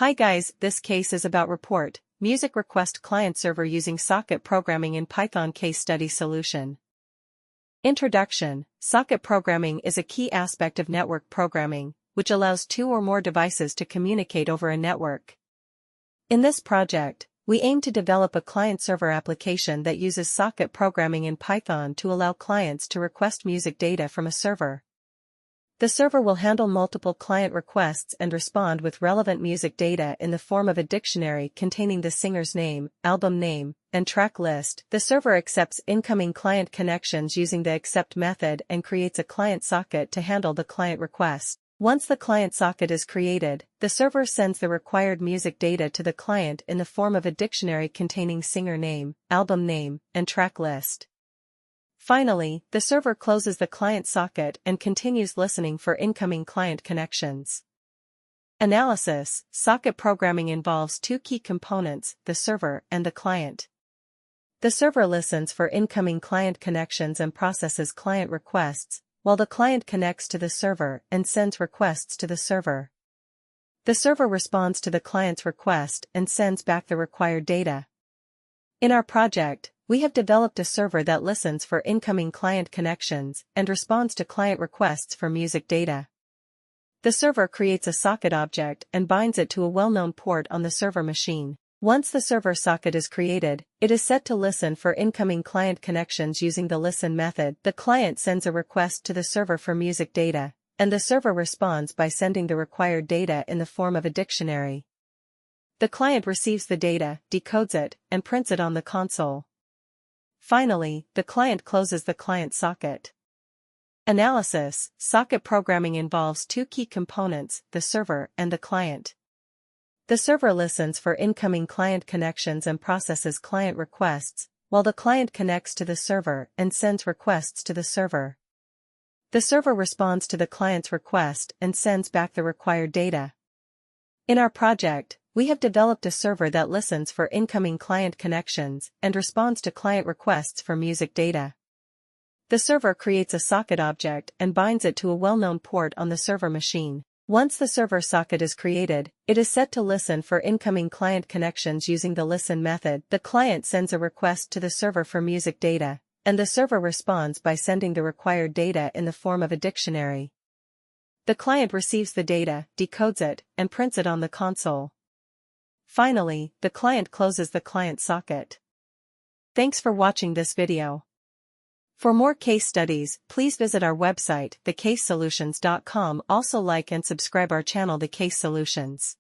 Hi guys, this case is about report, music request client server using socket programming in Python case study solution. Introduction: Socket programming is a key aspect of network programming, which allows two or more devices to communicate over a network. In this project, we aim to develop a client-server application that uses socket programming in Python to allow clients to request music data from a server. The server will handle multiple client requests and respond with relevant music data in the form of a dictionary containing the singer's name, album name, and track list. The server accepts incoming client connections using the accept method and creates a client socket to handle the client request. Once the client socket is created, the server sends the required music data to the client in the form of a dictionary containing singer name, album name, and track list. Finally, the server closes the client socket and continues listening for incoming client connections. Analysis: Socket programming involves two key components, the server and the client. The server listens for incoming client connections and processes client requests, while the client connects to the server and sends requests to the server. The server responds to the client's request and sends back the required data. In our project, we have developed a server that listens for incoming client connections and responds to client requests for music data. The server creates a socket object and binds it to a well-known port on the server machine. Once the server socket is created, it is set to listen for incoming client connections using the listen method. The client sends a request to the server for music data, and the server responds by sending the required data in the form of a dictionary. The client receives the data, decodes it, and prints it on the console. Finally, the client closes the client socket. Analysis: Socket programming involves two key components, the server and the client. The server listens for incoming client connections and processes client requests, while the client connects to the server and sends requests to the server. The server responds to the client's request and sends back the required data. In our project, we have developed a server that listens for incoming client connections and responds to client requests for music data. The server creates a socket object and binds it to a well-known port on the server machine. Once the server socket is created, it is set to listen for incoming client connections using the listen method. The client sends a request to the server for music data, and the server responds by sending the required data in the form of a dictionary. The client receives the data, decodes it, and prints it on the console. Finally, the client closes the client socket. Thanks for watching this video. For more case studies, please visit our website, TheCaseSolutions.com. Also like and subscribe our channel The Case Solutions.